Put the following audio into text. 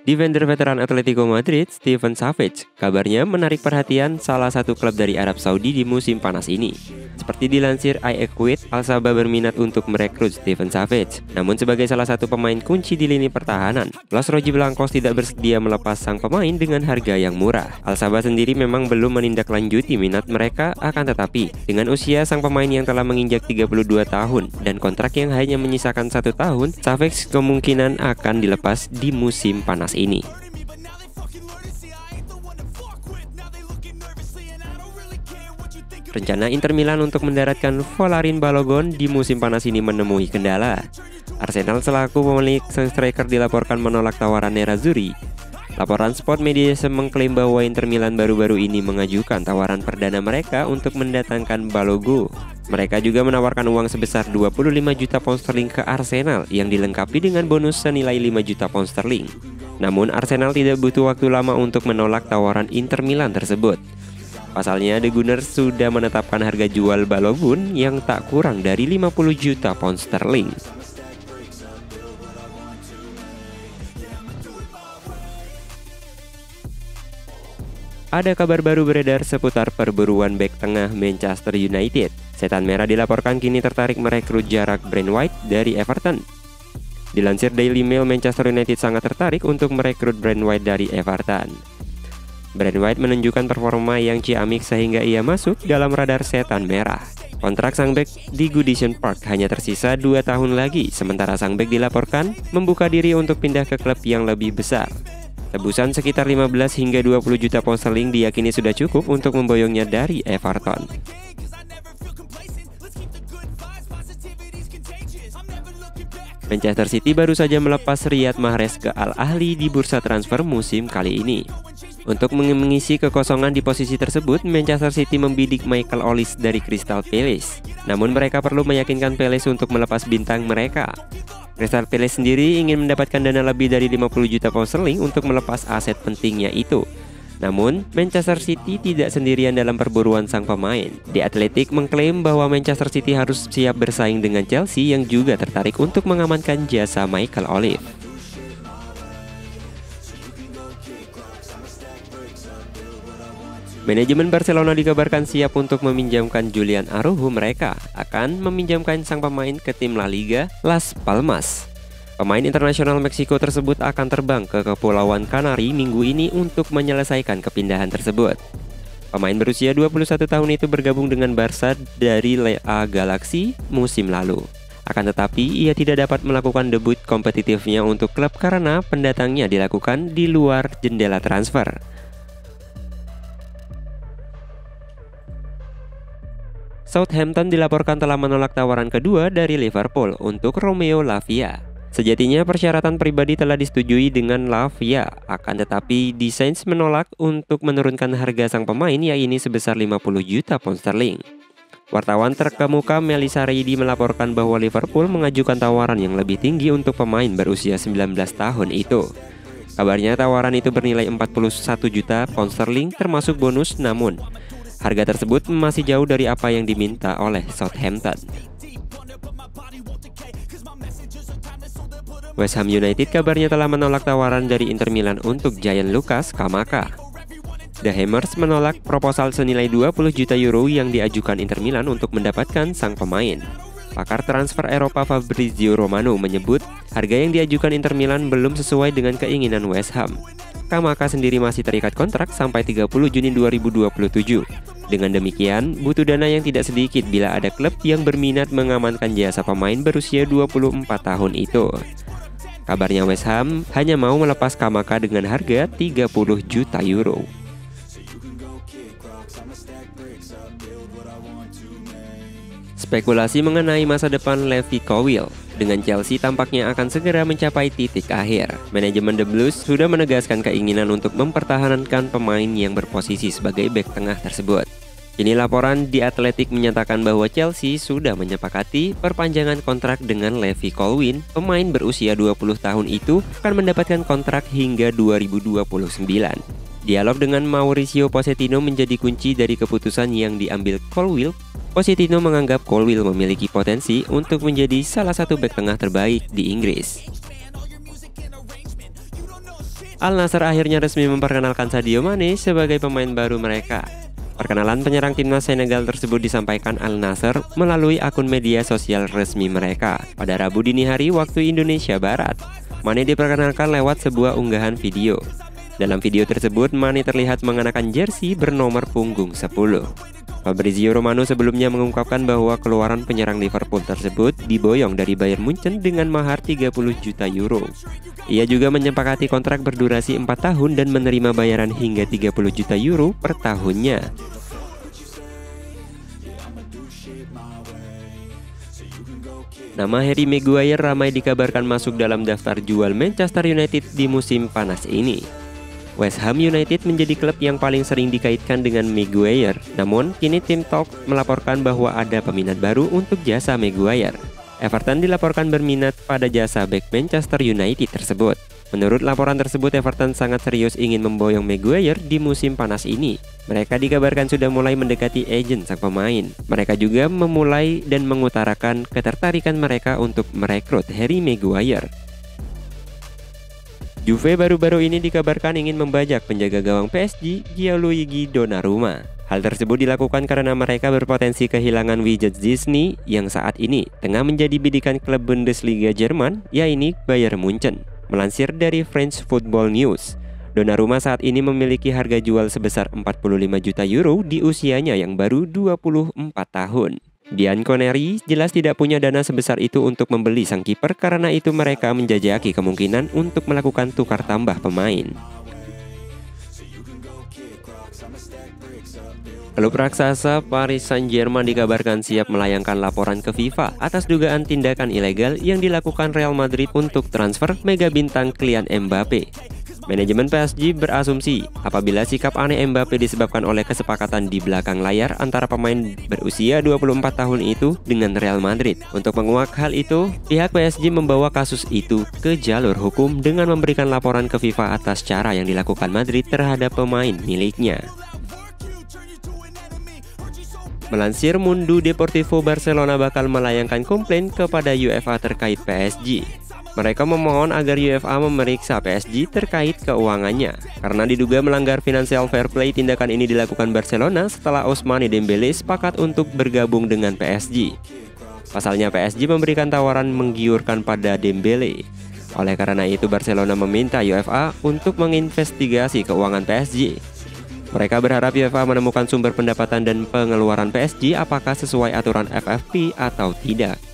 Defender veteran Atletico Madrid, Steven Savage, kabarnya menarik perhatian salah satu klub dari Arab Saudi di musim panas ini. Seperti dilansir iEquate, Al-Sabah berminat untuk merekrut Steven Savage. Namun sebagai salah satu pemain kunci di lini pertahanan, Los Rojiblancos tidak bersedia melepas sang pemain dengan harga yang murah. Al-Sabah sendiri memang belum menindaklanjuti minat mereka, akan tetapi dengan usia sang pemain yang telah menginjak 32 tahun dan kontrak yang hanya menyisakan 1 tahun, Savage kemungkinan akan dilepas di musim panas ini. Rencana Inter Milan untuk mendaratkan Folarin Balogun di musim panas ini menemui kendala. Arsenal selaku pemilik sang striker dilaporkan menolak tawaran Nerazzurri. Laporan Sport Media mengklaim bahwa Inter Milan baru-baru ini mengajukan tawaran perdana mereka untuk mendatangkan Balogun. Mereka juga menawarkan uang sebesar 25 juta pound sterling ke Arsenal yang dilengkapi dengan bonus senilai 5 juta pound sterling. Namun Arsenal tidak butuh waktu lama untuk menolak tawaran Inter Milan tersebut. Pasalnya, The Gunners sudah menetapkan harga jual Balogun yang tak kurang dari 50 juta pound sterling. Ada kabar baru beredar seputar perburuan bek tengah Manchester United. Setan Merah dilaporkan kini tertarik merekrut jarak Brand White dari Everton. Dilansir Daily Mail, Manchester United sangat tertarik untuk merekrut Brand White dari Everton. Brand White menunjukkan performa yang ciamik sehingga ia masuk dalam radar Setan Merah. Kontrak sang bek di Goodison Park hanya tersisa 2 tahun lagi, sementara sang bek dilaporkan membuka diri untuk pindah ke klub yang lebih besar. Tebusan sekitar 15 hingga 20 juta pound sterling diyakini sudah cukup untuk memboyongnya dari Everton. Manchester City baru saja melepas Riyad Mahrez ke Al Ahly di bursa transfer musim kali ini. Untuk mengisi kekosongan di posisi tersebut, Manchester City membidik Michael Olise dari Crystal Palace. Namun mereka perlu meyakinkan Palace untuk melepas bintang mereka. Crystal Palace sendiri ingin mendapatkan dana lebih dari 50 juta pound sterling untuk melepas aset pentingnya itu. Namun, Manchester City tidak sendirian dalam perburuan sang pemain. The Athletic mengklaim bahwa Manchester City harus siap bersaing dengan Chelsea yang juga tertarik untuk mengamankan jasa Michael Olise. Manajemen Barcelona dikabarkan siap untuk meminjamkan Julian Araujo. Mereka akan meminjamkan sang pemain ke tim La Liga Las Palmas. Pemain internasional Meksiko tersebut akan terbang ke Kepulauan Kanari minggu ini untuk menyelesaikan kepindahan tersebut. Pemain berusia 21 tahun itu bergabung dengan Barca dari LA Galaxy musim lalu. Akan tetapi, ia tidak dapat melakukan debut kompetitifnya untuk klub karena pendatangnya dilakukan di luar jendela transfer. Southampton dilaporkan telah menolak tawaran kedua dari Liverpool untuk Romeo Lavia. Sejatinya persyaratan pribadi telah disetujui dengan Lavia, akan tetapi The Saints menolak untuk menurunkan harga sang pemain yaitu sebesar 50 juta pound sterling. Wartawan terkemuka Melissa Reidi melaporkan bahwa Liverpool mengajukan tawaran yang lebih tinggi untuk pemain berusia 19 tahun itu. Kabarnya tawaran itu bernilai 41 juta pound sterling termasuk bonus, namun harga tersebut masih jauh dari apa yang diminta oleh Southampton. West Ham United kabarnya telah menolak tawaran dari Inter Milan untuk Gianluca Lucas Kamaka. The Hammers menolak proposal senilai 20 juta euro yang diajukan Inter Milan untuk mendapatkan sang pemain. Pakar transfer Eropa Fabrizio Romano menyebut harga yang diajukan Inter Milan belum sesuai dengan keinginan West Ham. Kamaka sendiri masih terikat kontrak sampai 30 Juni 2027. Dengan demikian, butuh dana yang tidak sedikit bila ada klub yang berminat mengamankan jasa pemain berusia 24 tahun itu. Kabarnya West Ham hanya mau melepas Kamaka dengan harga 30 juta euro. Spekulasi mengenai masa depan Levi Colwill dengan Chelsea tampaknya akan segera mencapai titik akhir. Manajemen The Blues sudah menegaskan keinginan untuk mempertahankan pemain yang berposisi sebagai bek tengah tersebut. Ini laporan The Athletic menyatakan bahwa Chelsea sudah menyepakati perpanjangan kontrak dengan Levi Colwill. Pemain berusia 20 tahun itu akan mendapatkan kontrak hingga 2029. Dialog dengan Mauricio Pochettino menjadi kunci dari keputusan yang diambil Colwill. Pochettino menganggap Colwill memiliki potensi untuk menjadi salah satu bek tengah terbaik di Inggris. Al Nassr akhirnya resmi memperkenalkan Sadio Mane sebagai pemain baru mereka. Perkenalan penyerang timnas Senegal tersebut disampaikan Al Nassr melalui akun media sosial resmi mereka pada Rabu dini hari waktu Indonesia Barat. Mane diperkenalkan lewat sebuah unggahan video. Dalam video tersebut, Mane terlihat mengenakan jersey bernomor punggung 10. Fabrizio Romano sebelumnya mengungkapkan bahwa keluaran penyerang Liverpool tersebut diboyong dari Bayern Munchen dengan mahar 30 juta euro. Ia juga menyepakati kontrak berdurasi 4 tahun dan menerima bayaran hingga 30 juta euro per tahunnya. Nama Harry Maguire ramai dikabarkan masuk dalam daftar jual Manchester United di musim panas ini. West Ham United menjadi klub yang paling sering dikaitkan dengan Maguire. Namun, kini tim Talk melaporkan bahwa ada peminat baru untuk jasa Maguire. Everton dilaporkan berminat pada jasa bek Manchester United tersebut. Menurut laporan tersebut, Everton sangat serius ingin memboyong Maguire di musim panas ini. Mereka dikabarkan sudah mulai mendekati agen sang pemain. Mereka juga memulai dan mengutarakan ketertarikan mereka untuk merekrut Harry Maguire. Juve baru-baru ini dikabarkan ingin membajak penjaga gawang PSG Gianluigi Donnarumma. Hal tersebut dilakukan karena mereka berpotensi kehilangan Wojciech Szczesny yang saat ini tengah menjadi bidikan klub Bundesliga Jerman, yaitu Bayern Munchen. Melansir dari French Football News, Donnarumma saat ini memiliki harga jual sebesar 45 juta euro di usianya yang baru 24 tahun. Bianconeri jelas tidak punya dana sebesar itu untuk membeli sang kiper, karena itu mereka menjajaki kemungkinan untuk melakukan tukar tambah pemain. Klub raksasa Paris Saint-Germain dikabarkan siap melayangkan laporan ke FIFA atas dugaan tindakan ilegal yang dilakukan Real Madrid untuk transfer mega bintang Kylian Mbappe. Manajemen PSG berasumsi apabila sikap aneh Mbappe disebabkan oleh kesepakatan di belakang layar antara pemain berusia 24 tahun itu dengan Real Madrid. Untuk menguak hal itu, pihak PSG membawa kasus itu ke jalur hukum dengan memberikan laporan ke FIFA atas cara yang dilakukan Madrid terhadap pemain miliknya. Melansir Mundo Deportivo, Barcelona bakal melayangkan komplain kepada UEFA terkait PSG. Mereka memohon agar UEFA memeriksa PSG terkait keuangannya karena diduga melanggar financial fair play. Tindakan ini dilakukan Barcelona setelah Ousmane Dembélé sepakat untuk bergabung dengan PSG. Pasalnya PSG memberikan tawaran menggiurkan pada Dembélé. Oleh karena itu Barcelona meminta UEFA untuk menginvestigasi keuangan PSG. Mereka berharap UEFA menemukan sumber pendapatan dan pengeluaran PSG apakah sesuai aturan FFP atau tidak.